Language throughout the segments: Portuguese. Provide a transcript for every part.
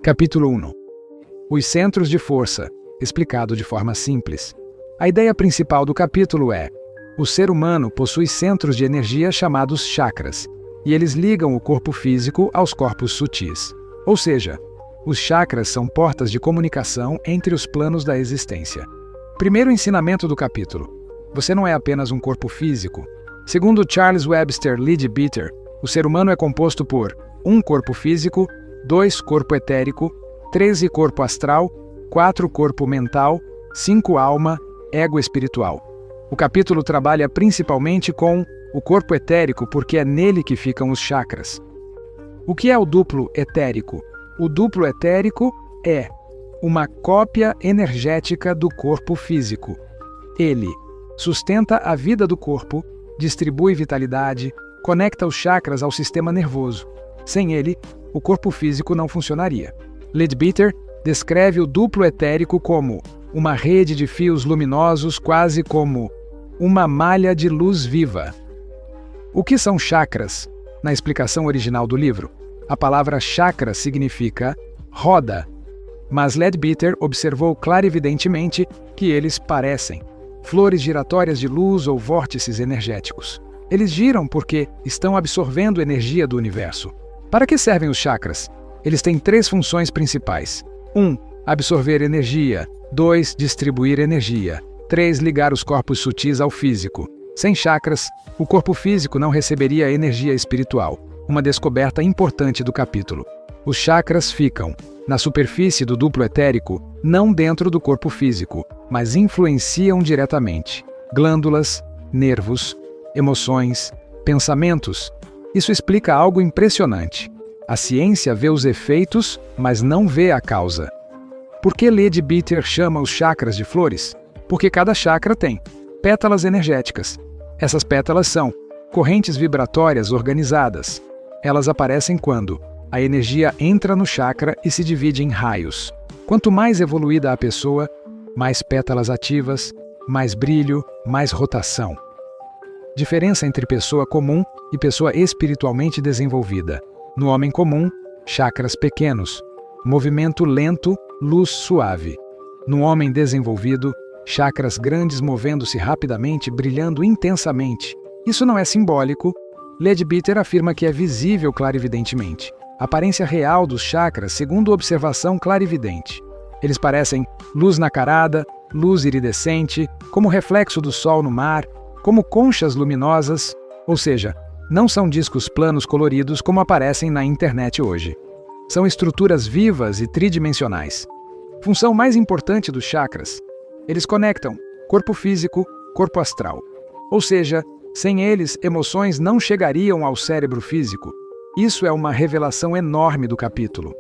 Capítulo 1. Os centros de força, explicado de forma simples. A ideia principal do capítulo é: o ser humano possui centros de energia chamados chakras, e eles ligam o corpo físico aos corpos sutis. Ou seja, os chakras são portas de comunicação entre os planos da existência. Primeiro ensinamento do capítulo: você não é apenas um corpo físico. Segundo Charles Webster Leadbeater, o ser humano é composto por 1 corpo físico, 2 corpo etérico, 13 corpo astral, 4 corpo mental, 5 alma, ego espiritual. O capítulo trabalha principalmente com o corpo etérico porque é nele que ficam os chakras. O que é o duplo etérico? O duplo etérico é uma cópia energética do corpo físico. Ele sustenta a vida do corpo, distribui vitalidade, conecta os chakras ao sistema nervoso. Sem ele, o corpo físico não funcionaria. Leadbeater descreve o duplo etérico como uma rede de fios luminosos, quase como uma malha de luz viva. O que são chakras? Na explicação original do livro, a palavra chakra significa roda, mas Leadbeater observou clarividentemente que eles parecem flores giratórias de luz ou vórtices energéticos. Eles giram porque estão absorvendo energia do universo. Para que servem os chakras? Eles têm 3 funções principais. 1. Absorver energia. 2. Distribuir energia. 3. Ligar os corpos sutis ao físico. Sem chakras, o corpo físico não receberia energia espiritual, uma descoberta importante do capítulo. Os chakras ficam na superfície do duplo etérico, não dentro do corpo físico, mas influenciam diretamente glândulas, nervos, emoções, pensamentos. Isso explica algo impressionante. A ciência vê os efeitos, mas não vê a causa. Por que Leadbeater chama os chakras de flores? Porque cada chakra tem pétalas energéticas. Essas pétalas são correntes vibratórias organizadas. Elas aparecem quando a energia entra no chakra e se divide em raios. Quanto mais evoluída a pessoa, mais pétalas ativas, mais brilho, mais rotação. Diferença entre pessoa comum e pessoa espiritualmente desenvolvida. No homem comum, chakras pequenos, movimento lento, luz suave. No homem desenvolvido, chakras grandes movendo-se rapidamente, brilhando intensamente. Isso não é simbólico. Leadbeater afirma que é visível clarividentemente. A aparência real dos chakras segundo observação clarividente. Eles parecem luz nacarada, luz iridescente, como reflexo do sol no mar, como conchas luminosas, ou seja, não são discos planos coloridos como aparecem na internet hoje. São estruturas vivas e tridimensionais. Função mais importante dos chakras: eles conectam corpo físico, corpo astral. Ou seja, sem eles, emoções não chegariam ao cérebro físico. Isso é uma revelação enorme do capítulo.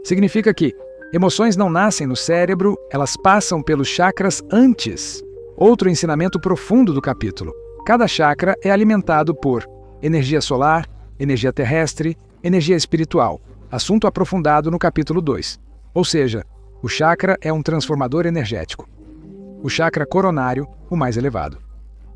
Significa que emoções não nascem no cérebro, elas passam pelos chakras antes. Outro ensinamento profundo do capítulo: cada chakra é alimentado por energia solar, energia terrestre, energia espiritual, assunto aprofundado no capítulo 2. Ou seja, o chakra é um transformador energético. O chakra coronário, o mais elevado.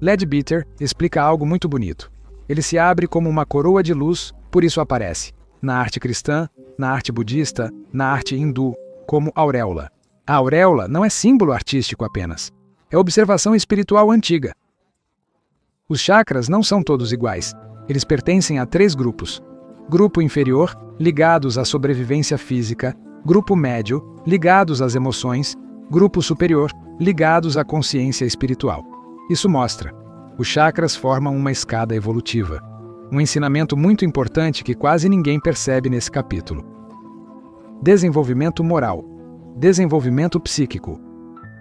Leadbeater explica algo muito bonito. Ele se abre como uma coroa de luz, por isso aparece na arte cristã, na arte budista, na arte hindu, como auréola. A auréola não é símbolo artístico apenas. É observação espiritual antiga. Os chakras não são todos iguais. Eles pertencem a 3 grupos. Grupo inferior, ligados à sobrevivência física. Grupo médio, ligados às emoções. Grupo superior, ligados à consciência espiritual. Isso mostra: os chakras formam uma escada evolutiva. Um ensinamento muito importante que quase ninguém percebe nesse capítulo. Desenvolvimento moral. Desenvolvimento psíquico.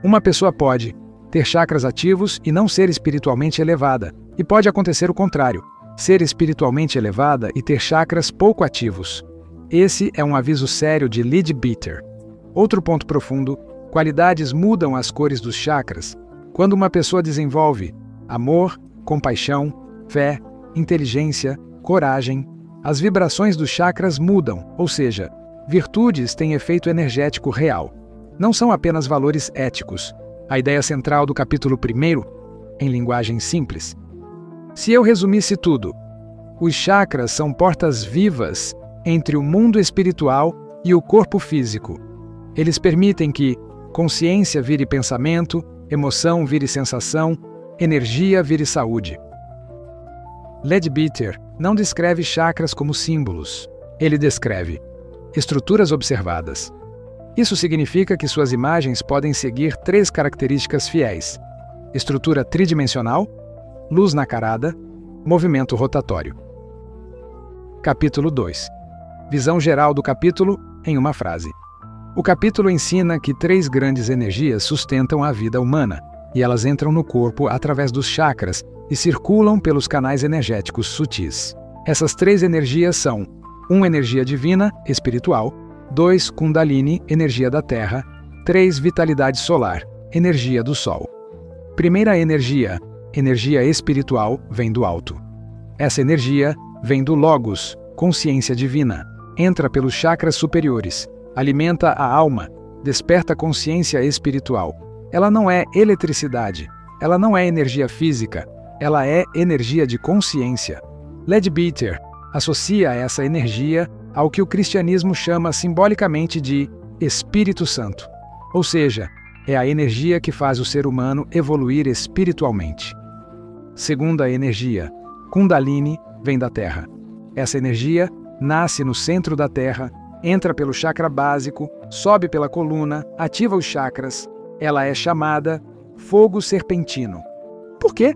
Uma pessoa pode ter chakras ativos e não ser espiritualmente elevada, e pode acontecer o contrário: ser espiritualmente elevada e ter chakras pouco ativos. Esse é um aviso sério de Leadbeater. Outro ponto profundo: qualidades mudam as cores dos chakras. Quando uma pessoa desenvolve amor, compaixão, fé, inteligência, coragem, as vibrações dos chakras mudam, ou seja, virtudes têm efeito energético real. Não são apenas valores éticos. A ideia central do capítulo 1, em linguagem simples. Se eu resumisse tudo, os chakras são portas vivas entre o mundo espiritual e o corpo físico. Eles permitem que consciência vire pensamento, emoção vire sensação, energia vire saúde. Leadbeater não descreve chakras como símbolos. Ele descreve estruturas observadas. Isso significa que suas imagens podem seguir 3 características fiéis: estrutura tridimensional, luz nacarada, movimento rotatório. Capítulo 2. Visão geral do capítulo em uma frase. O capítulo ensina que 3 grandes energias sustentam a vida humana, e elas entram no corpo através dos chakras e circulam pelos canais energéticos sutis. Essas 3 energias são 1. Energia divina, espiritual; 2. Kundalini, energia da Terra; 3. Vitalidade solar, energia do Sol. Primeira energia, energia espiritual, vem do alto. Essa energia vem do Logos, consciência divina, entra pelos chakras superiores, alimenta a alma, desperta consciência espiritual. Ela não é eletricidade, ela não é energia física, ela é energia de consciência. Leadbeater associa essa energia ao que o cristianismo chama simbolicamente de Espírito Santo, ou seja, é a energia que faz o ser humano evoluir espiritualmente. Segunda energia, Kundalini, vem da Terra. Essa energia nasce no centro da Terra, entra pelo chakra básico, sobe pela coluna, ativa os chakras. Ela é chamada fogo serpentino. Por quê?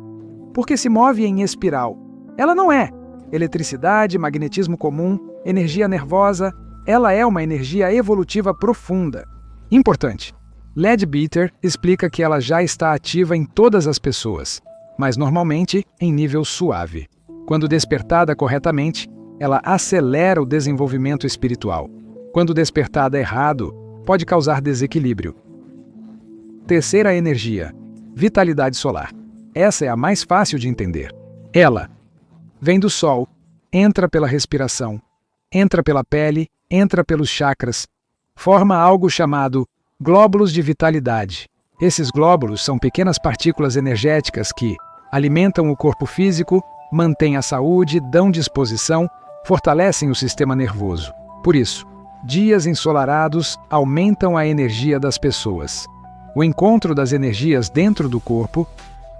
Porque se move em espiral. Ela não é eletricidade, magnetismo comum, energia nervosa. Ela é uma energia evolutiva profunda. Importante. Leadbeater explica que ela já está ativa em todas as pessoas, mas normalmente em nível suave. Quando despertada corretamente, ela acelera o desenvolvimento espiritual. Quando despertada errado, pode causar desequilíbrio. Terceira energia, vitalidade solar. Essa é a mais fácil de entender. Ela vem do Sol, entra pela respiração, entra pela pele, entra pelos chakras, forma algo chamado glóbulos de vitalidade. Esses glóbulos são pequenas partículas energéticas que alimentam o corpo físico, mantêm a saúde, dão disposição, fortalecem o sistema nervoso. Por isso, dias ensolarados aumentam a energia das pessoas. O encontro das energias dentro do corpo,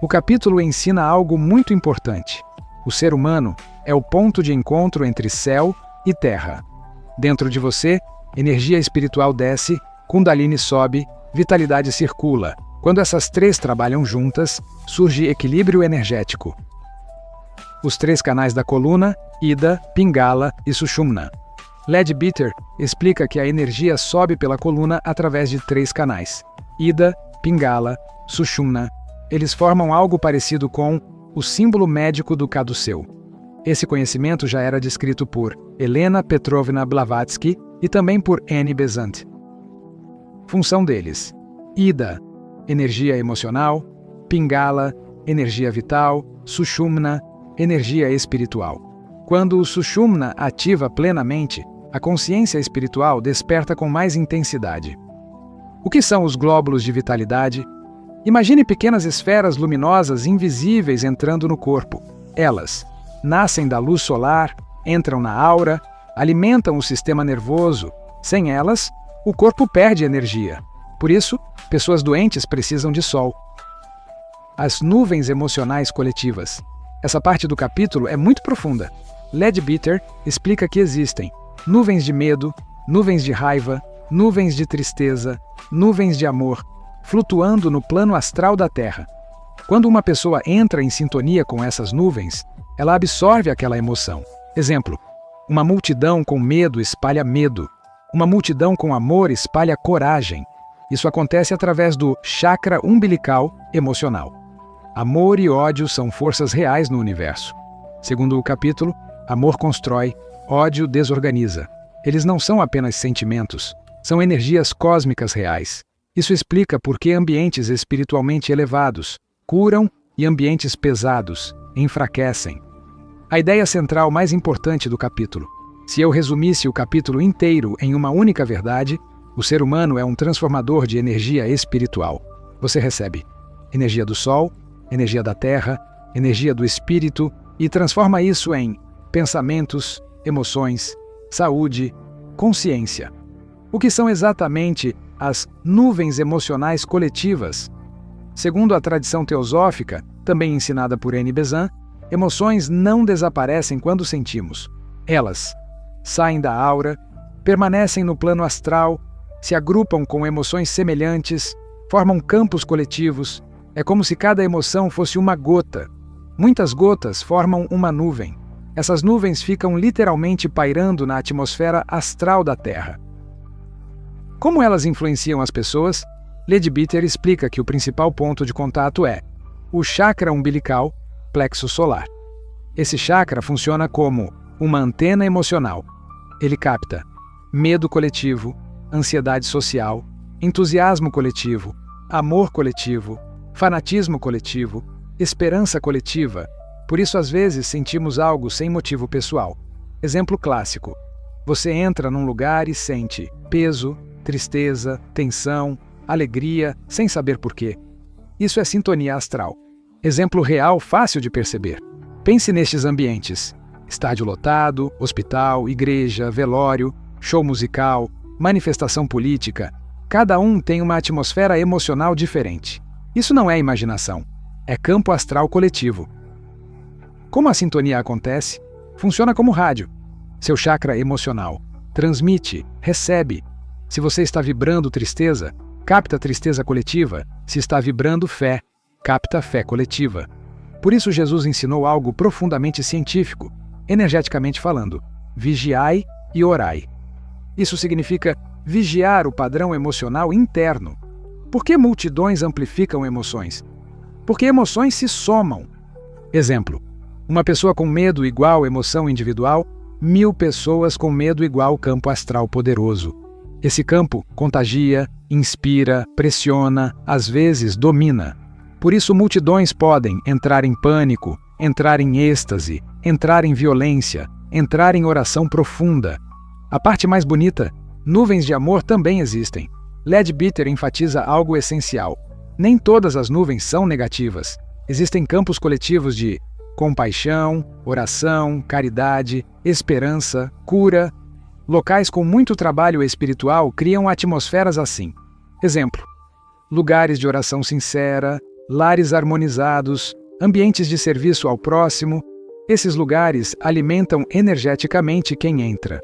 o capítulo ensina algo muito importante. O ser humano é o ponto de encontro entre céu e terra. Dentro de você, energia espiritual desce, Kundalini sobe, vitalidade circula. Quando essas 3 trabalham juntas, surge equilíbrio energético. Os 3 canais da coluna, Ida, Pingala e Sushumna. Leadbeater explica que a energia sobe pela coluna através de 3 canais. Ida, Pingala, Sushumna. Eles formam algo parecido com o símbolo médico do caduceu. Esse conhecimento já era descrito por Helena Petrovna Blavatsky e também por Annie Besant. Função deles: Ida, energia emocional; Pingala, energia vital; Sushumna, energia espiritual. Quando o Sushumna ativa plenamente, a consciência espiritual desperta com mais intensidade. O que são os glóbulos de vitalidade? Imagine pequenas esferas luminosas invisíveis entrando no corpo. Elas nascem da luz solar, entram na aura, alimentam o sistema nervoso. Sem elas, o corpo perde energia. Por isso, pessoas doentes precisam de sol. As nuvens emocionais coletivas. Essa parte do capítulo é muito profunda. Leadbeater explica que existem nuvens de medo, nuvens de raiva, nuvens de tristeza, nuvens de amor, flutuando no plano astral da Terra. Quando uma pessoa entra em sintonia com essas nuvens, ela absorve aquela emoção. Exemplo: uma multidão com medo espalha medo. Uma multidão com amor espalha coragem. Isso acontece através do chakra umbilical emocional. Amor e ódio são forças reais no universo. Segundo o capítulo, amor constrói, ódio desorganiza. Eles não são apenas sentimentos, são energias cósmicas reais. Isso explica por que ambientes espiritualmente elevados curam e ambientes pesados enfraquecem. A ideia central mais importante do capítulo. Se eu resumisse o capítulo inteiro em uma única verdade, o ser humano é um transformador de energia espiritual. Você recebe energia do Sol, energia da Terra, energia do Espírito e transforma isso em pensamentos, emoções, saúde, consciência. O que são exatamente as nuvens emocionais coletivas? Segundo a tradição teosófica, também ensinada por N. Bezan, emoções não desaparecem quando sentimos. Elas saem da aura, permanecem no plano astral, se agrupam com emoções semelhantes, formam campos coletivos. É como se cada emoção fosse uma gota. Muitas gotas formam uma nuvem. Essas nuvens ficam literalmente pairando na atmosfera astral da Terra. Como elas influenciam as pessoas? Leadbeater explica que o principal ponto de contato é o chakra umbilical, plexo solar. Esse chakra funciona como uma antena emocional. Ele capta medo coletivo, ansiedade social, entusiasmo coletivo, amor coletivo, fanatismo coletivo, esperança coletiva. Por isso, às vezes, sentimos algo sem motivo pessoal. Exemplo clássico. Você entra num lugar e sente peso, tristeza, tensão, alegria, sem saber porquê. Isso é sintonia astral. Exemplo real fácil de perceber. Pense nestes ambientes: estádio lotado, hospital, igreja, velório, show musical, manifestação política. Cada um tem uma atmosfera emocional diferente. Isso não é imaginação, é campo astral coletivo. Como a sintonia acontece? Funciona como rádio. Seu chakra emocional transmite, recebe. Se você está vibrando tristeza, capta tristeza coletiva. Se está vibrando fé, capta fé coletiva. Por isso Jesus ensinou algo profundamente científico, energeticamente falando: vigiai e orai. Isso significa vigiar o padrão emocional interno. Por que multidões amplificam emoções? Porque emoções se somam. Exemplo: uma pessoa com medo igual emoção individual, 1000 pessoas com medo igual campo astral poderoso. Esse campo contagia, inspira, pressiona, às vezes domina. Por isso multidões podem entrar em pânico, entrar em êxtase, entrar em violência, entrar em oração profunda. A parte mais bonita: nuvens de amor também existem. Leadbeater enfatiza algo essencial. Nem todas as nuvens são negativas. Existem campos coletivos de compaixão, oração, caridade, esperança, cura. Locais com muito trabalho espiritual criam atmosferas assim. Exemplo: lugares de oração sincera, lares harmonizados, ambientes de serviço ao próximo. Esses lugares alimentam energeticamente quem entra.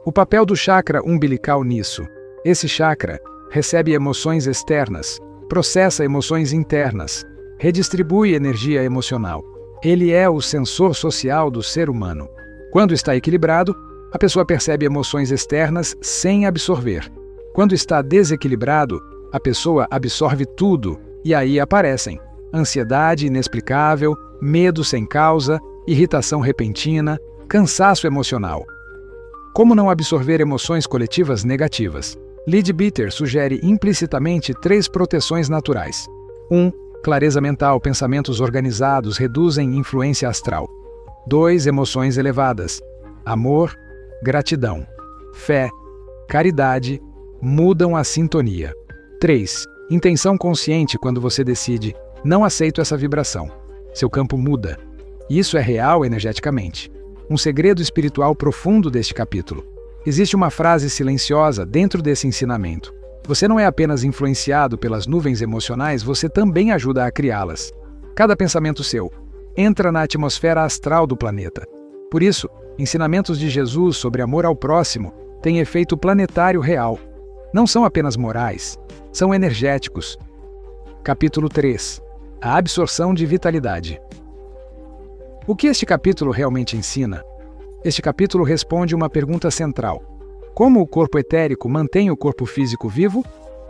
O papel do chakra umbilical nisso: esse chakra recebe emoções externas, processa emoções internas, redistribui energia emocional. Ele é o sensor social do ser humano. Quando está equilibrado, a pessoa percebe emoções externas sem absorver. Quando está desequilibrado, a pessoa absorve tudo e aí aparecem ansiedade inexplicável, medo sem causa, irritação repentina, cansaço emocional. Como não absorver emoções coletivas negativas? Leadbeater sugere implicitamente 3 proteções naturais. 1. Clareza mental, pensamentos organizados reduzem influência astral. 2. Emoções elevadas. Amor, gratidão, fé, caridade mudam a sintonia. 3. Intenção consciente. Quando você decide: não aceito essa vibração, seu campo muda. Isso é real energeticamente. Um segredo espiritual profundo deste capítulo. Existe uma frase silenciosa dentro desse ensinamento. Você não é apenas influenciado pelas nuvens emocionais, você também ajuda a criá-las. Cada pensamento seu entra na atmosfera astral do planeta. Por isso, ensinamentos de Jesus sobre amor ao próximo têm efeito planetário real. Não são apenas morais, são energéticos. Capítulo 3. A absorção de vitalidade. O que este capítulo realmente ensina? Este capítulo responde uma pergunta central: como o corpo etérico mantém o corpo físico vivo?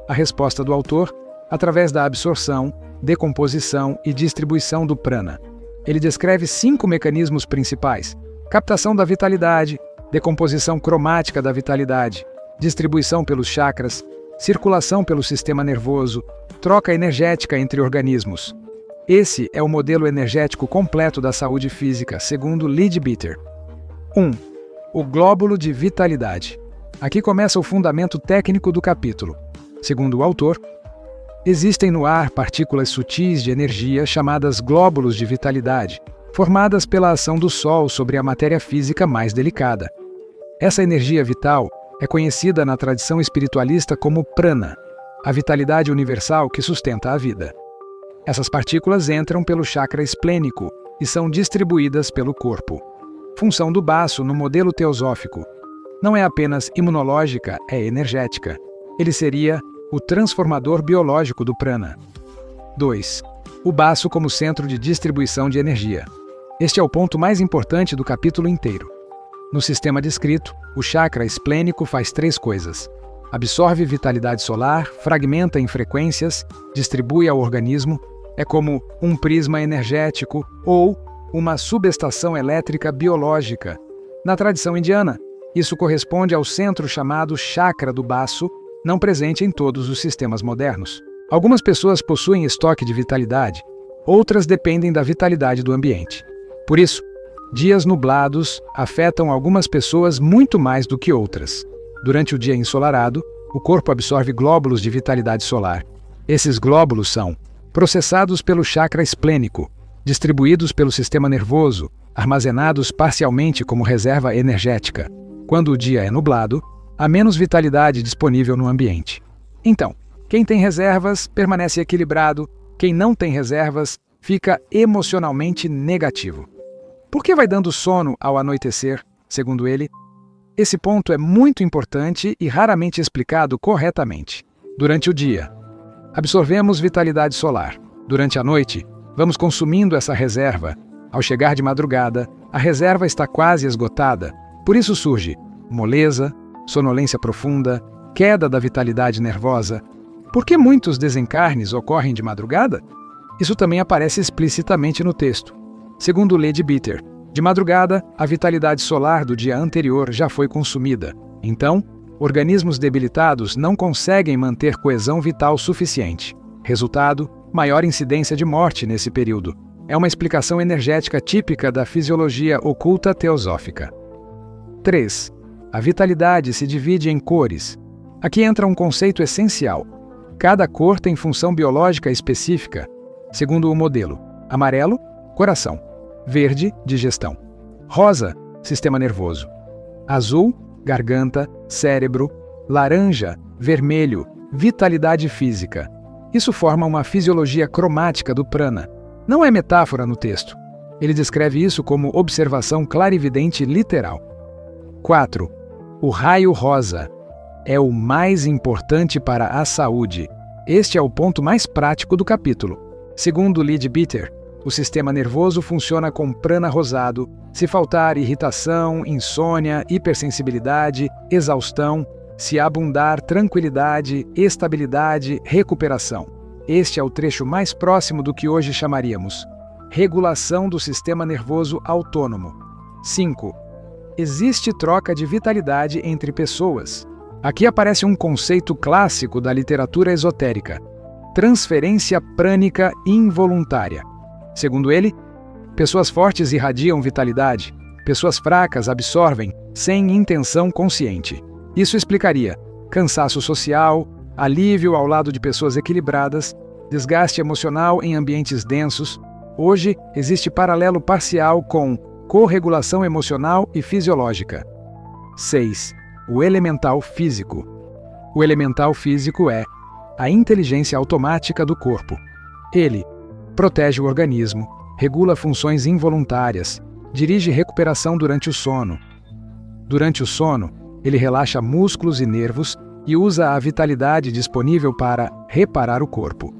A resposta do autor: através da absorção, decomposição e distribuição do prana. Ele descreve 5 mecanismos principais: captação da vitalidade, decomposição cromática da vitalidade, distribuição pelos chakras, circulação pelo sistema nervoso, troca energética entre organismos. Esse é o modelo energético completo da saúde física, segundo Leadbeater. 1. O glóbulo de vitalidade. Aqui começa o fundamento técnico do capítulo. Segundo o autor, existem no ar partículas sutis de energia chamadas glóbulos de vitalidade, formadas pela ação do Sol sobre a matéria física mais delicada. Essa energia vital É conhecida na tradição espiritualista como prana, a vitalidade universal que sustenta a vida. Essas partículas entram pelo chakra esplênico e são distribuídas pelo corpo. Função do baço no modelo teosófico não é apenas imunológica, é energética. Ele seria o transformador biológico do prana. 2. O baço como centro de distribuição de energia. Este é o ponto mais importante do capítulo inteiro. No sistema descrito, o chakra esplênico faz 3 coisas. Absorve vitalidade solar, fragmenta em frequências, distribui ao organismo, é como um prisma energético ou uma subestação elétrica biológica. Na tradição indiana, isso corresponde ao centro chamado chakra do baço, não presente em todos os sistemas modernos. Algumas pessoas possuem estoque de vitalidade, outras dependem da vitalidade do ambiente. Por isso, dias nublados afetam algumas pessoas muito mais do que outras. Durante o dia ensolarado, o corpo absorve glóbulos de vitalidade solar. Esses glóbulos são processados pelo chakra esplênico, distribuídos pelo sistema nervoso, armazenados parcialmente como reserva energética. Quando o dia é nublado, há menos vitalidade disponível no ambiente. Então, quem tem reservas permanece equilibrado, quem não tem reservas fica emocionalmente negativo. Por que vai dando sono ao anoitecer, segundo ele? Esse ponto é muito importante e raramente explicado corretamente. Durante o dia, absorvemos vitalidade solar. Durante a noite, vamos consumindo essa reserva. Ao chegar de madrugada, a reserva está quase esgotada. Por isso surge moleza, sonolência profunda, queda da vitalidade nervosa. Por que muitos desencarnes ocorrem de madrugada? Isso também aparece explicitamente no texto. Segundo Leadbeater, de madrugada, a vitalidade solar do dia anterior já foi consumida. Então, organismos debilitados não conseguem manter coesão vital suficiente. Resultado, maior incidência de morte nesse período. É uma explicação energética típica da fisiologia oculta teosófica. 3. A vitalidade se divide em cores. Aqui entra um conceito essencial. Cada cor tem função biológica específica. Segundo o modelo: amarelo, coração; verde, digestão; rosa, sistema nervoso; azul, garganta, cérebro; laranja, vermelho, vitalidade física. Isso forma uma fisiologia cromática do prana. Não é metáfora no texto. Ele descreve isso como observação clarividente literal. 4. O raio rosa é o mais importante para a saúde. Este é o ponto mais prático do capítulo. Segundo Leadbeater, o sistema nervoso funciona com prana rosado. Se faltar irritação, insônia, hipersensibilidade, exaustão; se abundar tranquilidade, estabilidade, recuperação. Este é o trecho mais próximo do que hoje chamaríamos regulação do sistema nervoso autônomo. 5. Existe troca de vitalidade entre pessoas. Aqui aparece um conceito clássico da literatura esotérica: transferência prânica involuntária. Segundo ele, pessoas fortes irradiam vitalidade, pessoas fracas absorvem sem intenção consciente. Isso explicaria cansaço social, alívio ao lado de pessoas equilibradas, desgaste emocional em ambientes densos. Hoje, existe paralelo parcial com corregulação emocional e fisiológica. 6. O elemental físico. O elemental físico é a inteligência automática do corpo. Ele protege o organismo, regula funções involuntárias, dirige recuperação durante o sono. Durante o sono, ele relaxa músculos e nervos e usa a vitalidade disponível para reparar o corpo.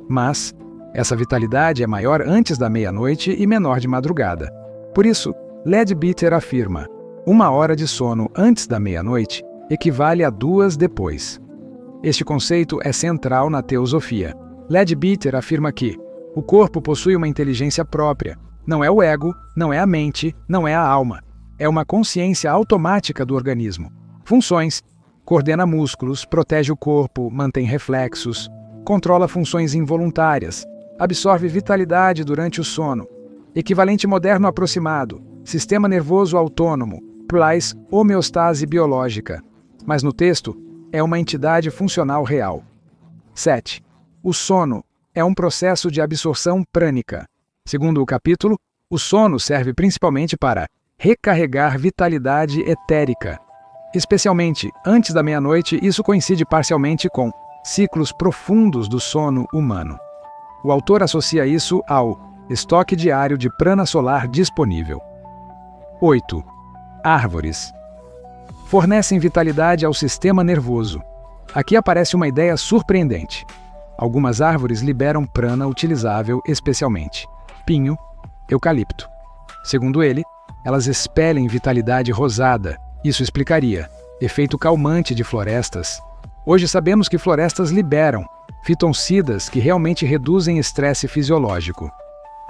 Mas essa vitalidade é maior antes da meia-noite e menor de madrugada. Por isso, Leadbeater afirma: 1 hora de sono antes da meia-noite equivale a 2 depois. Este conceito é central na teosofia. Leadbeater afirma que o corpo possui uma inteligência própria. Não é o ego, não é a mente, não é a alma. É uma consciência automática do organismo. Funções: coordena músculos, protege o corpo, mantém reflexos, controla funções involuntárias, absorve vitalidade durante o sono. Equivalente moderno aproximado: sistema nervoso autônomo, plus homeostase biológica. Mas no texto, é uma entidade funcional real. 7. O sono é um processo de absorção prânica. Segundo o capítulo, o sono serve principalmente para recarregar vitalidade etérica. Especialmente antes da meia-noite, isso coincide parcialmente com ciclos profundos do sono humano. O autor associa isso ao estoque diário de prana solar disponível. 8. Árvores. Fornecem vitalidade ao sistema nervoso. Aqui aparece uma ideia surpreendente. Algumas árvores liberam prana utilizável especialmente. Pinho, eucalipto. Segundo ele, elas expelem vitalidade rosada. Isso explicaria efeito calmante de florestas. Hoje sabemos que florestas liberam fitoncidas que realmente reduzem estresse fisiológico.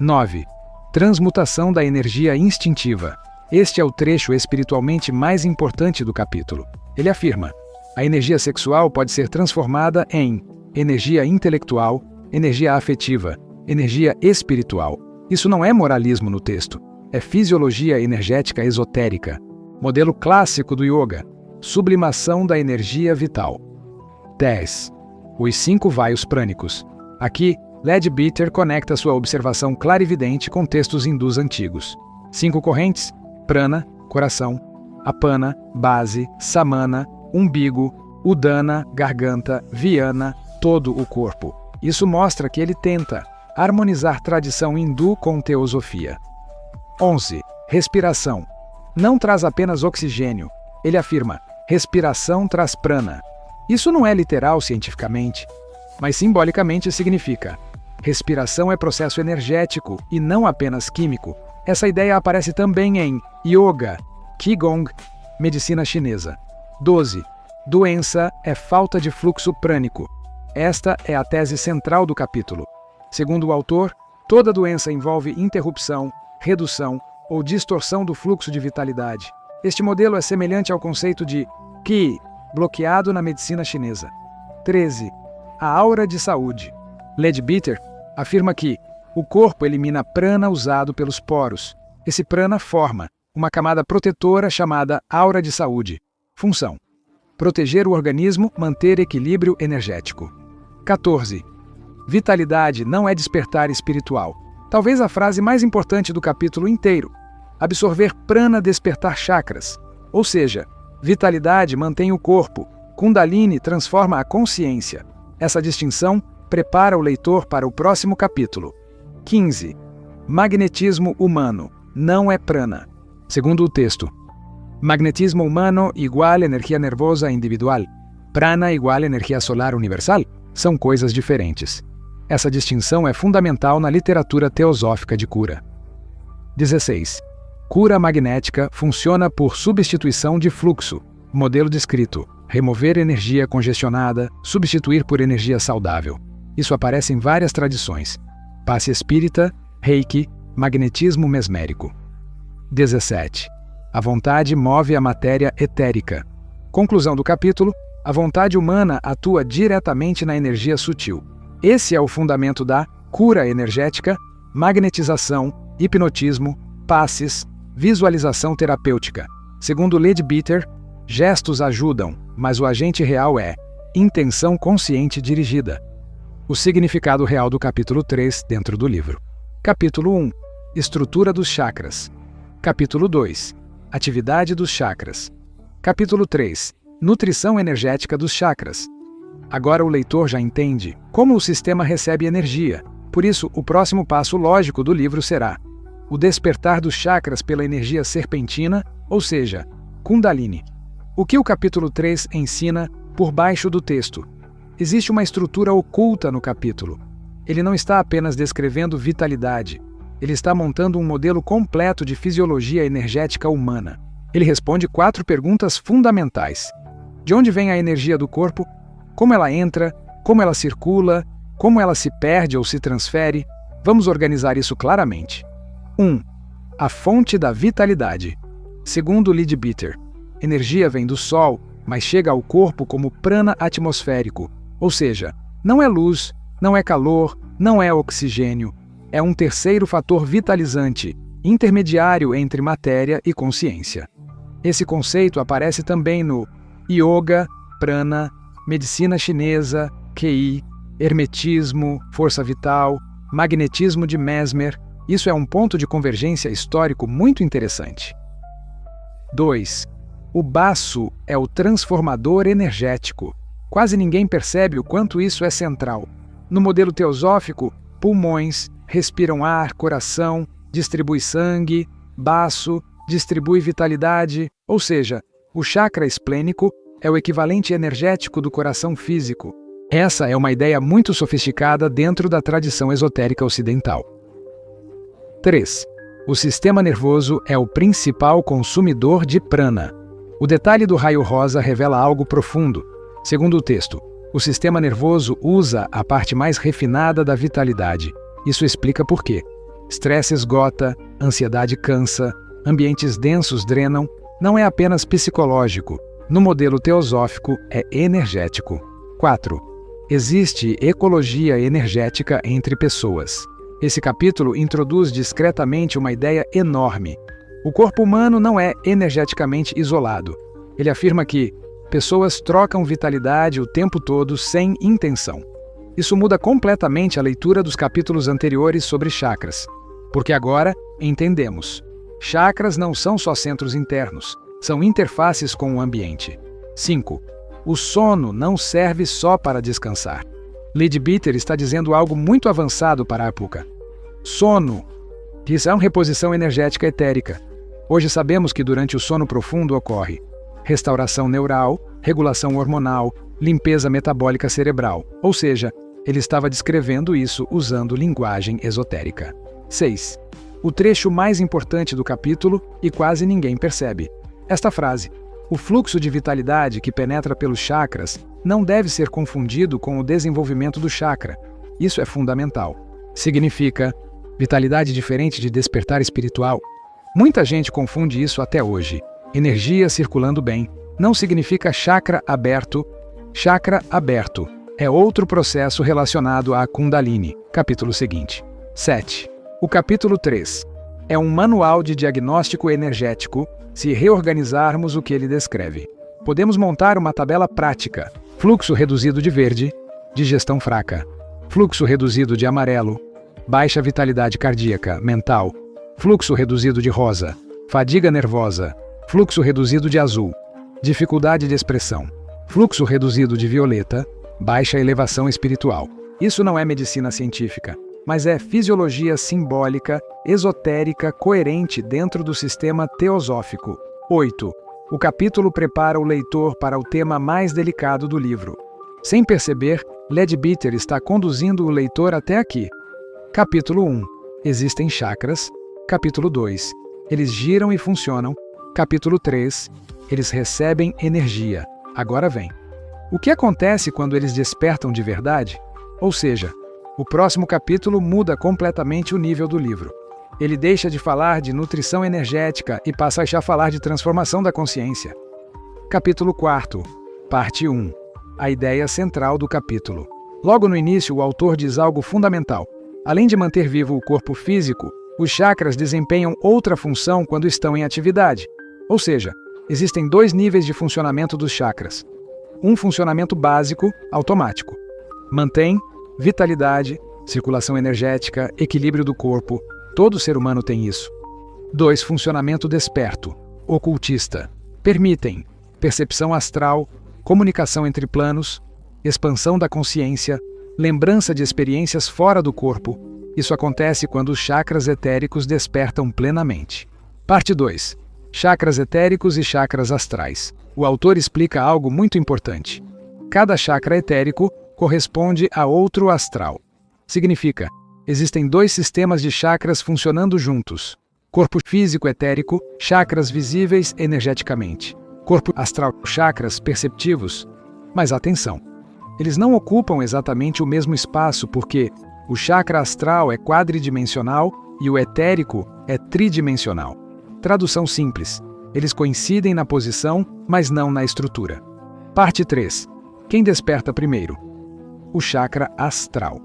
9. Transmutação da energia instintiva. Este é o trecho espiritualmente mais importante do capítulo. Ele afirma: a energia sexual pode ser transformada em energia intelectual, energia afetiva, energia espiritual. Isso não é moralismo no texto, é fisiologia energética esotérica. Modelo clássico do yoga, sublimação da energia vital. 10. Os 5 vaios prânicos. Aqui, Leadbeater conecta sua observação clarividente com textos hindus antigos. 5 correntes: prana, coração; apana, base; samana, umbigo; udana, garganta; viana, todo o corpo. Isso mostra que ele tenta harmonizar tradição hindu com teosofia. 11. Respiração. Não traz apenas oxigênio. Ele afirma: respiração traz prana. Isso não é literal cientificamente, mas simbolicamente significa: respiração é processo energético e não apenas químico. Essa ideia aparece também em Yoga, Qigong, medicina chinesa. 12. Doença é falta de fluxo prânico. Esta é a tese central do capítulo. Segundo o autor, toda doença envolve interrupção, redução ou distorção do fluxo de vitalidade. Este modelo é semelhante ao conceito de Qi, bloqueado na medicina chinesa. 13. A aura de saúde. Leadbeater afirma que o corpo elimina prana usado pelos poros. Esse prana forma uma camada protetora chamada aura de saúde. Função: proteger o organismo, manter equilíbrio energético. 14. Vitalidade não é despertar espiritual. Talvez a frase mais importante do capítulo inteiro. Absorver prana, despertar chakras. Ou seja, vitalidade mantém o corpo, Kundalini transforma a consciência. Essa distinção prepara o leitor para o próximo capítulo. 15. Magnetismo humano não é prana. Segundo o texto, magnetismo humano igual energia nervosa individual, prana igual energia solar universal, são coisas diferentes. Essa distinção é fundamental na literatura teosófica de cura. 16. Cura magnética funciona por substituição de fluxo. Modelo descrito: remover energia congestionada, substituir por energia saudável. Isso aparece em várias tradições: passe espírita, reiki, magnetismo mesmérico. 17. A vontade move a matéria etérica. Conclusão do capítulo: a vontade humana atua diretamente na energia sutil. Esse é o fundamento da cura energética, magnetização, hipnotismo, passes, visualização terapêutica. Segundo Leadbeater, gestos ajudam, mas o agente real é intenção consciente dirigida. O significado real do capítulo 3 dentro do livro. Capítulo 1. Estrutura dos chakras. Capítulo 2. Atividade dos chakras. Capítulo 3. Nutrição energética dos chakras. Agora o leitor já entende como o sistema recebe energia. Por isso, o próximo passo lógico do livro será o despertar dos chakras pela energia serpentina, ou seja, Kundalini. O que o capítulo 3 ensina por baixo do texto? Existe uma estrutura oculta no capítulo. Ele não está apenas descrevendo vitalidade. Ele está montando um modelo completo de fisiologia energética humana. Ele responde 4 perguntas fundamentais. De onde vem a energia do corpo? Como ela entra? Como ela circula? Como ela se perde ou se transfere? Vamos organizar isso claramente. 1. A fonte da vitalidade. Segundo Leadbeater, energia vem do Sol, mas chega ao corpo como prana atmosférico. Ou seja, não é luz, não é calor, não é oxigênio. É um terceiro fator vitalizante, intermediário entre matéria e consciência. Esse conceito aparece também no Yoga, Prana, medicina chinesa, Qi, hermetismo, força vital, magnetismo de Mesmer. Isso é um ponto de convergência histórico muito interessante. 2. O baço é o transformador energético. Quase ninguém percebe o quanto isso é central. No modelo teosófico, pulmões respiram ar, coração, distribui sangue, baço distribui vitalidade, ou seja, o chakra esplênico é o equivalente energético do coração físico. Essa é uma ideia muito sofisticada dentro da tradição esotérica ocidental. 3. O sistema nervoso é o principal consumidor de prana. O detalhe do raio rosa revela algo profundo. Segundo o texto, o sistema nervoso usa a parte mais refinada da vitalidade. Isso explica por quê. Estresse esgota, ansiedade cansa, ambientes densos drenam. Não é apenas psicológico. No modelo teosófico, é energético. 4. Existe ecologia energética entre pessoas. Esse capítulo introduz discretamente uma ideia enorme. O corpo humano não é energeticamente isolado. Ele afirma que pessoas trocam vitalidade o tempo todo sem intenção. Isso muda completamente a leitura dos capítulos anteriores sobre chakras, porque agora entendemos. Chakras não são só centros internos, são interfaces com o ambiente. 5. O sono não serve só para descansar. Leadbeater está dizendo algo muito avançado para a época. Sono. Isso é uma reposição energética etérica. Hoje sabemos que durante o sono profundo ocorre restauração neural, regulação hormonal, limpeza metabólica cerebral. Ou seja, ele estava descrevendo isso usando linguagem esotérica. 6. O trecho mais importante do capítulo e quase ninguém percebe. Esta frase: o fluxo de vitalidade que penetra pelos chakras não deve ser confundido com o desenvolvimento do chakra. Isso é fundamental. Significa vitalidade diferente de despertar espiritual. Muita gente confunde isso até hoje. Energia circulando bem não significa chakra aberto. Chakra aberto é outro processo relacionado à Kundalini. Capítulo seguinte. 7. O capítulo 3 é um manual de diagnóstico energético se reorganizarmos o que ele descreve. Podemos montar uma tabela prática. Fluxo reduzido de verde, digestão fraca. Fluxo reduzido de amarelo, baixa vitalidade cardíaca, mental. Fluxo reduzido de rosa, fadiga nervosa. Fluxo reduzido de azul, dificuldade de expressão. Fluxo reduzido de violeta, baixa elevação espiritual. Isso não é medicina científica, mas é fisiologia simbólica, esotérica, coerente dentro do sistema teosófico. 8. O capítulo prepara o leitor para o tema mais delicado do livro. Sem perceber, Leadbeater está conduzindo o leitor até aqui. Capítulo 1. Existem chakras. Capítulo 2. Eles giram e funcionam. Capítulo 3. Eles recebem energia. Agora vem. O que acontece quando eles despertam de verdade? Ou seja, o próximo capítulo muda completamente o nível do livro. Ele deixa de falar de nutrição energética e passa a falar de transformação da consciência. Capítulo 4. Parte 1. A ideia central do capítulo. Logo no início, o autor diz algo fundamental. Além de manter vivo o corpo físico, os chakras desempenham outra função quando estão em atividade. Ou seja, existem 2 níveis de funcionamento dos chakras. Um funcionamento básico, automático. Mantém vitalidade, circulação energética, equilíbrio do corpo. Todo ser humano tem isso. 2. Funcionamento desperto, ocultista. Permitem percepção astral, comunicação entre planos, expansão da consciência, lembrança de experiências fora do corpo. Isso acontece quando os chakras etéricos despertam plenamente. Parte 2. Chakras etéricos e chakras astrais. O autor explica algo muito importante. Cada chakra etérico corresponde a outro astral. Significa, existem 2 sistemas de chakras funcionando juntos. Corpo físico etérico, chakras visíveis energeticamente. Corpo astral, chakras perceptivos. Mas atenção, eles não ocupam exatamente o mesmo espaço porque o chakra astral é quadridimensional e o etérico é tridimensional. Tradução simples. Eles coincidem na posição, mas não na estrutura. Parte 3. Quem desperta primeiro? O chakra astral.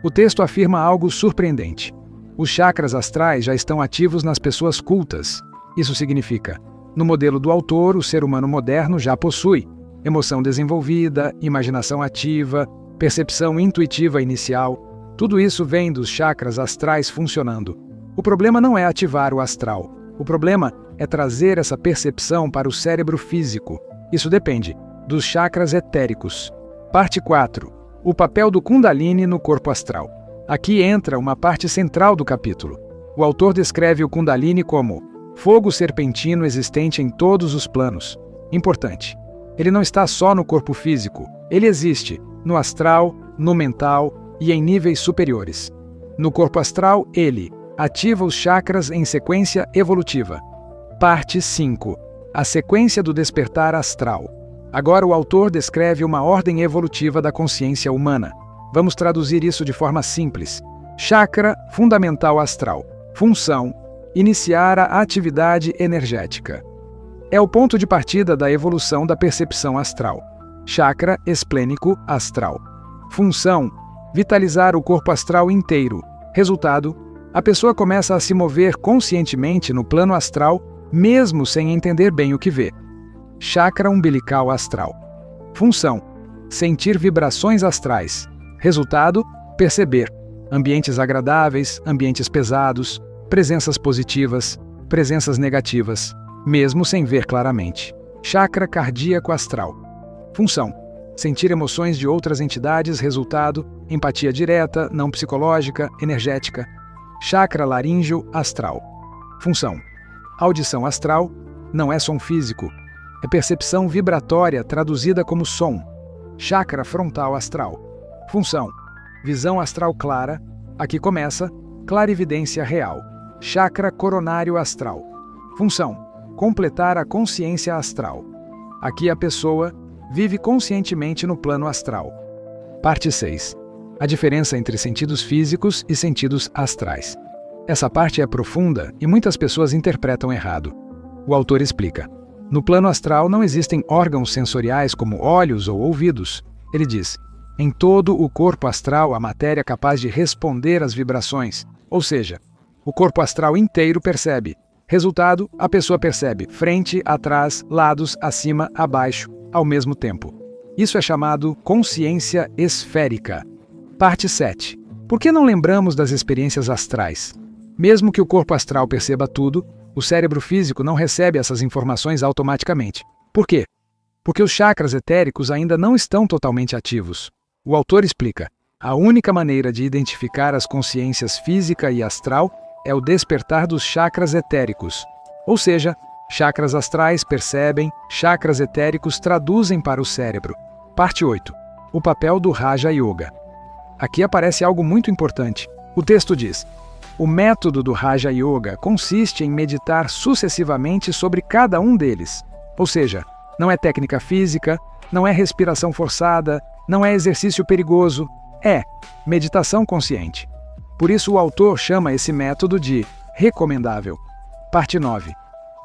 O texto afirma algo surpreendente. Os chakras astrais já estão ativos nas pessoas cultas. Isso significa, no modelo do autor, o ser humano moderno já possui emoção desenvolvida, imaginação ativa, percepção intuitiva inicial. Tudo isso vem dos chakras astrais funcionando. O problema não é ativar o astral. O problema é trazer essa percepção para o cérebro físico. Isso depende dos chakras etéricos. Parte 4. O papel do Kundalini no corpo astral. Aqui entra uma parte central do capítulo. O autor descreve o Kundalini como fogo serpentino existente em todos os planos. Importante. Ele não está só no corpo físico. Ele existe no astral, no mental e em níveis superiores. No corpo astral, ele ativa os chakras em sequência evolutiva. Parte 5. A sequência do despertar astral. Agora o autor descreve uma ordem evolutiva da consciência humana. Vamos traduzir isso de forma simples. Chakra fundamental astral. Função: iniciar a atividade energética. É o ponto de partida da evolução da percepção astral. Chakra esplênico astral. Função: vitalizar o corpo astral inteiro. Resultado: a pessoa começa a se mover conscientemente no plano astral, mesmo sem entender bem o que vê. Chakra umbilical astral. Função: sentir vibrações astrais. Resultado: perceber ambientes agradáveis, ambientes pesados, presenças positivas, presenças negativas, mesmo sem ver claramente. Chakra cardíaco astral. Função: sentir emoções de outras entidades. Resultado: empatia direta, não psicológica, energética. Chakra laríngeo astral. Função: audição astral não é som físico, é percepção vibratória traduzida como som. Chakra frontal astral. Função: visão astral clara. Aqui começa clarividência real. Chakra coronário astral. Função: completar a consciência astral. Aqui a pessoa vive conscientemente no plano astral. Parte 6. A diferença entre sentidos físicos e sentidos astrais. Essa parte é profunda e muitas pessoas interpretam errado. O autor explica. No plano astral não existem órgãos sensoriais como olhos ou ouvidos. Ele diz: em todo o corpo astral há matéria capaz de responder às vibrações. Ou seja, o corpo astral inteiro percebe. Resultado: a pessoa percebe frente, atrás, lados, acima, abaixo, ao mesmo tempo. Isso é chamado consciência esférica. Parte 7. Por que não lembramos das experiências astrais? Mesmo que o corpo astral perceba tudo, o cérebro físico não recebe essas informações automaticamente. Por quê? Porque os chakras etéricos ainda não estão totalmente ativos. O autor explica: a única maneira de identificar as consciências física e astral é o despertar dos chakras etéricos. Ou seja, chakras astrais percebem, chakras etéricos traduzem para o cérebro. Parte 8. O papel do Raja Yoga. Aqui aparece algo muito importante. O texto diz: o método do Raja Yoga consiste em meditar sucessivamente sobre cada um deles. Ou seja, não é técnica física, não é respiração forçada, não é exercício perigoso, é meditação consciente. Por isso o autor chama esse método de recomendável. Parte 9.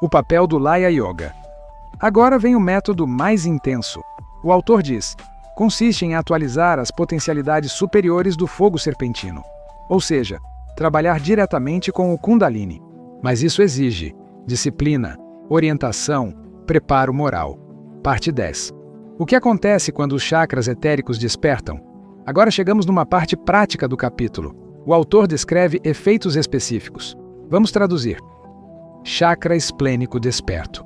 O papel do Laya Yoga. Agora vem o método mais intenso. O autor diz: consiste em atualizar as potencialidades superiores do fogo serpentino. Ou seja, trabalhar diretamente com o Kundalini. Mas isso exige disciplina, orientação, preparo moral. Parte 10. O que acontece quando os chakras etéricos despertam? Agora chegamos numa parte prática do capítulo. O autor descreve efeitos específicos. Vamos traduzir. Chakra esplênico desperto.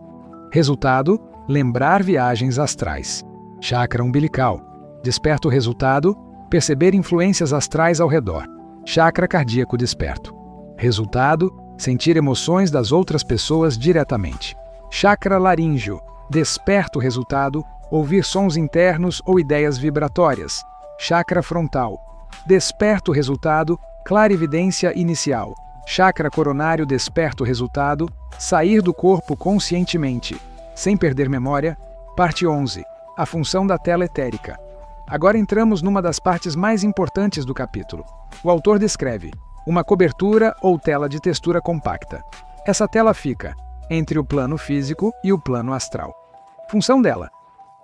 Resultado: lembrar viagens astrais. Chakra umbilical. Desperta o resultado: perceber influências astrais ao redor. Chakra cardíaco desperto. Resultado: sentir emoções das outras pessoas diretamente. Chakra laríngeo. Desperta o resultado: ouvir sons internos ou ideias vibratórias. Chakra frontal. Desperta o resultado: clarividência inicial. Chakra coronário desperta o resultado: sair do corpo conscientemente, sem perder memória. Parte 11. A função da tela etérica. Agora entramos numa das partes mais importantes do capítulo. O autor descreve uma cobertura ou tela de textura compacta. Essa tela fica entre o plano físico e o plano astral. Função dela: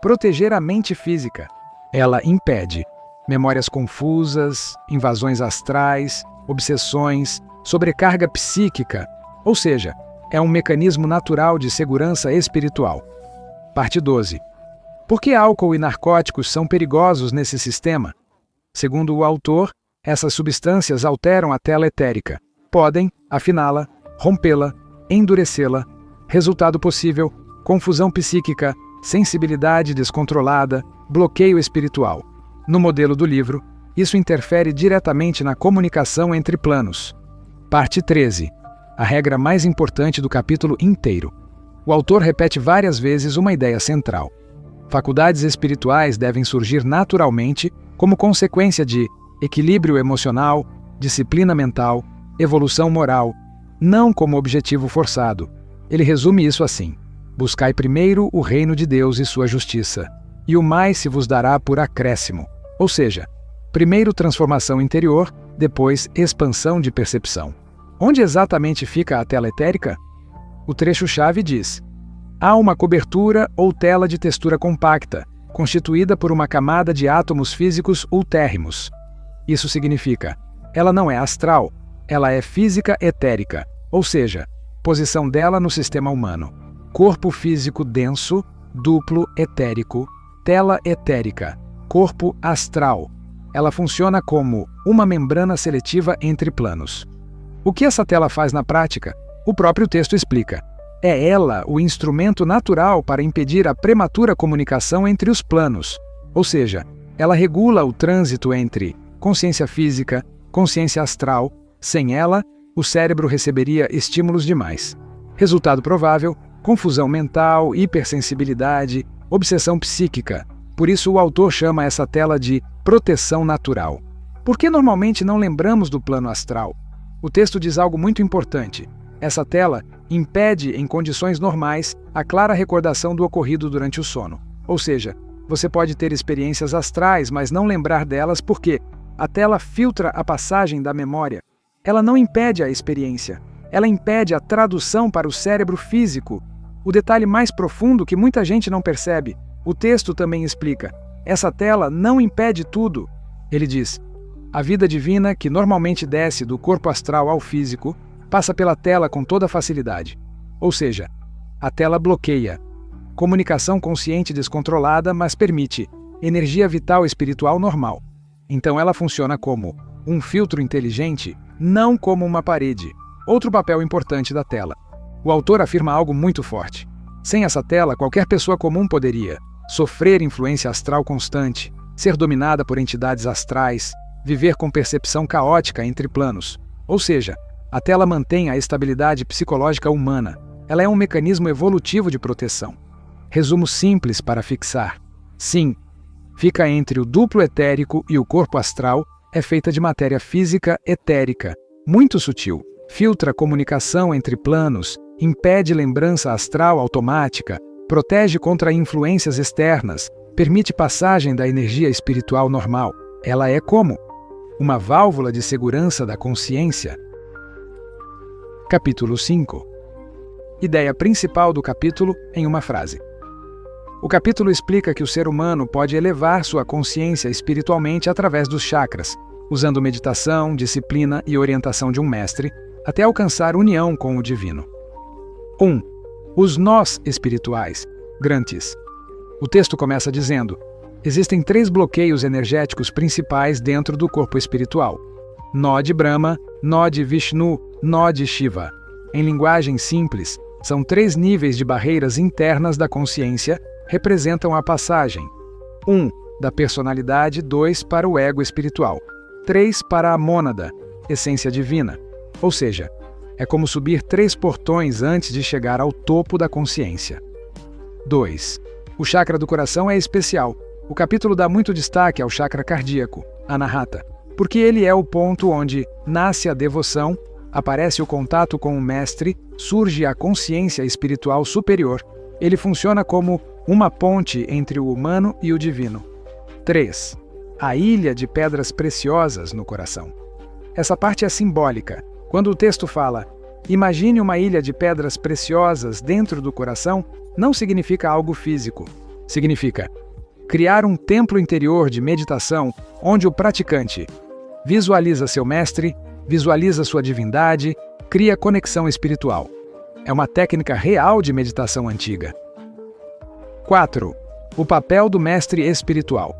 proteger a mente física. Ela impede memórias confusas, invasões astrais, obsessões, sobrecarga psíquica, ou seja, é um mecanismo natural de segurança espiritual. Parte 12. Por que álcool e narcóticos são perigosos nesse sistema? Segundo o autor, essas substâncias alteram a tela etérica. Podem afiná-la, rompê-la, endurecê-la, Resultado possível: confusão psíquica, sensibilidade descontrolada, bloqueio espiritual. No modelo do livro, isso interfere diretamente na comunicação entre planos. Parte 13. A regra mais importante do capítulo inteiro. O autor repete várias vezes uma ideia central. Faculdades espirituais devem surgir naturalmente como consequência de equilíbrio emocional, disciplina mental, evolução moral, não como objetivo forçado. Ele resume isso assim: buscai primeiro o reino de Deus e sua justiça, e o mais se vos dará por acréscimo. Ou seja, primeiro transformação interior, depois expansão de percepção. Onde exatamente fica a tela etérica? O trecho-chave diz: há uma cobertura ou tela de textura compacta, constituída por uma camada de átomos físicos ultérrimos. Isso significa, ela não é astral, ela é física etérica, ou seja, posição dela no sistema humano. Corpo físico denso, duplo etérico, tela etérica, corpo astral. Ela funciona como uma membrana seletiva entre planos. O que essa tela faz na prática? O próprio texto explica. É ela o instrumento natural para impedir a prematura comunicação entre os planos, ou seja, ela regula o trânsito entre consciência física, consciência astral. Sem ela, o cérebro receberia estímulos demais. Resultado provável: confusão mental, hipersensibilidade, obsessão psíquica. Por isso o autor chama essa tela de proteção natural. Por que normalmente não lembramos do plano astral? O texto diz algo muito importante. Essa tela impede, em condições normais, a clara recordação do ocorrido durante o sono. Ou seja, você pode ter experiências astrais, mas não lembrar delas porque a tela filtra a passagem da memória. Ela não impede a experiência, ela impede a tradução para o cérebro físico. O detalhe mais profundo que muita gente não percebe, o texto também explica. Essa tela não impede tudo. Ele diz: a vida divina, que normalmente desce do corpo astral ao físico, passa pela tela com toda facilidade. Ou seja, a tela bloqueia. Comunicação consciente descontrolada, mas permite energia vital espiritual normal. Então ela funciona como um filtro inteligente, não como uma parede. Outro papel importante da tela. O autor afirma algo muito forte. Sem essa tela, qualquer pessoa comum poderia sofrer influência astral constante, ser dominada por entidades astrais, viver com percepção caótica entre planos. Ou seja, a tela mantém a estabilidade psicológica humana. Ela é um mecanismo evolutivo de proteção. Resumo simples para fixar. Sim, fica entre o duplo etérico e o corpo astral, é feita de matéria física etérica, muito sutil, filtra comunicação entre planos, impede lembrança astral automática, protege contra influências externas, permite passagem da energia espiritual normal. Ela é como uma válvula de segurança da consciência. Capítulo 5. Ideia principal do capítulo em uma frase. O capítulo explica que o ser humano pode elevar sua consciência espiritualmente através dos chakras, usando meditação, disciplina e orientação de um mestre, até alcançar união com o divino. 1. Os nós espirituais, grantis. O texto começa dizendo: existem 3 bloqueios energéticos principais dentro do corpo espiritual. Nó de Brahma, nó de Vishnu, nó de Shiva. Em linguagem simples, são 3 níveis de barreiras internas da consciência, representam a passagem: 1. Da personalidade, 2. Para o ego espiritual, 3. Para a mônada, essência divina. Ou seja, é como subir 3 portões antes de chegar ao topo da consciência. 2. O chakra do coração é especial. O capítulo dá muito destaque ao chakra cardíaco, Anahata, porque ele é o ponto onde nasce a devoção, aparece o contato com o mestre, surge a consciência espiritual superior. Ele funciona como uma ponte entre o humano e o divino. 3. A ilha de pedras preciosas no coração. Essa parte é simbólica. Quando o texto fala, imagine uma ilha de pedras preciosas dentro do coração, não significa algo físico. Significa criar um templo interior de meditação onde o praticante visualiza seu mestre, visualiza sua divindade, cria conexão espiritual. É uma técnica real de meditação antiga. 4. O papel do mestre espiritual.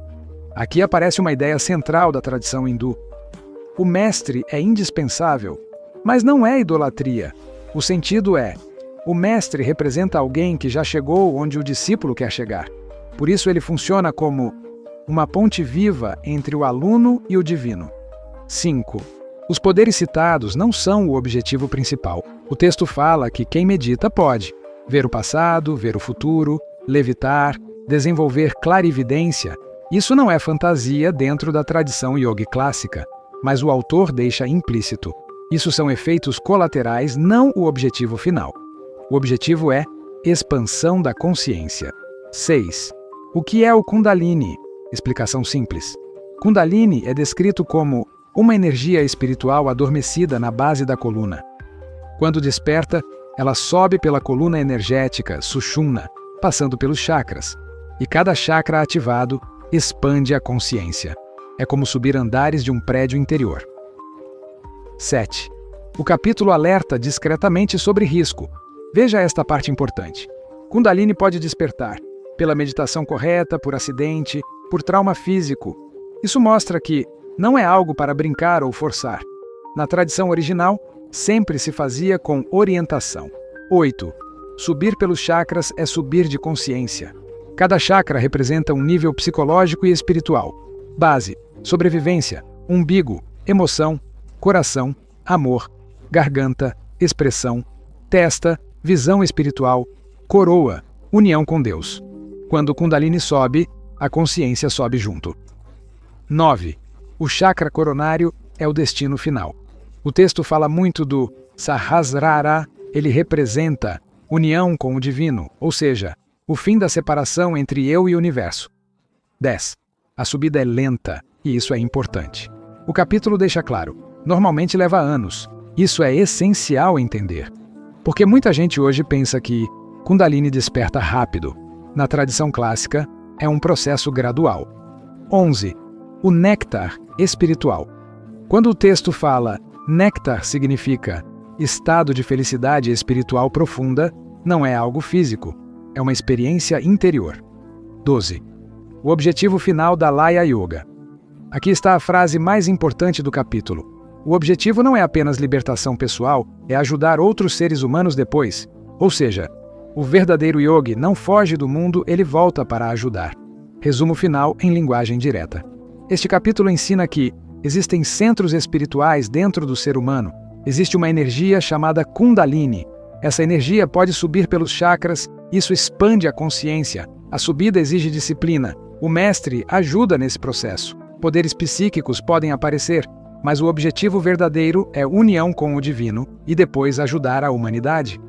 Aqui aparece uma ideia central da tradição hindu. O mestre é indispensável, mas não é idolatria. O sentido é: O mestre representa alguém que já chegou onde o discípulo quer chegar. Por isso ele funciona como uma ponte viva entre o aluno e o divino. 5. Os poderes citados não são o objetivo principal. O texto fala que quem medita pode ver o passado, ver o futuro, levitar, desenvolver clarividência. Isso não é fantasia dentro da tradição yogi clássica, mas o autor deixa implícito. Isso são efeitos colaterais, não o objetivo final. O objetivo é expansão da consciência. 6. O que é o Kundalini? Explicação simples. Kundalini é descrito como uma energia espiritual adormecida na base da coluna. Quando desperta, ela sobe pela coluna energética, Sushumna, passando pelos chakras. E cada chakra ativado expande a consciência. É como subir andares de um prédio interior. 7. O capítulo alerta discretamente sobre risco. Veja esta parte importante. Kundalini pode despertar pela meditação correta, por acidente, por trauma físico. Isso mostra que não é algo para brincar ou forçar. Na tradição original, sempre se fazia com orientação. 8. Subir pelos chakras é subir de consciência. Cada chakra representa um nível psicológico e espiritual. Base, sobrevivência, umbigo, emoção, coração, amor, garganta, expressão, testa, visão espiritual, coroa, união com Deus. Quando o Kundalini sobe, a consciência sobe junto. 9. O chakra coronário é o destino final. O texto fala muito do Sahasrara, ele representa união com o divino, ou seja, o fim da separação entre eu e o universo. 10. A subida é lenta, e isso é importante. O capítulo deixa claro, normalmente leva anos. Isso é essencial entender. Porque muita gente hoje pensa que Kundalini desperta rápido. Na tradição clássica, é um processo gradual. 11. O néctar espiritual. Quando o texto fala néctar significa estado de felicidade espiritual profunda, não é algo físico, é uma experiência interior. 12. O objetivo final da Laya Yoga. Aqui está a frase mais importante do capítulo. O objetivo não é apenas libertação pessoal, é ajudar outros seres humanos depois. Ou seja, o verdadeiro yogi não foge do mundo, ele volta para ajudar. Resumo final em linguagem direta. Este capítulo ensina que existem centros espirituais dentro do ser humano. Existe uma energia chamada Kundalini. Essa energia pode subir pelos chakras, isso expande a consciência. A subida exige disciplina. O mestre ajuda nesse processo. Poderes psíquicos podem aparecer, mas o objetivo verdadeiro é união com o divino e depois ajudar a humanidade.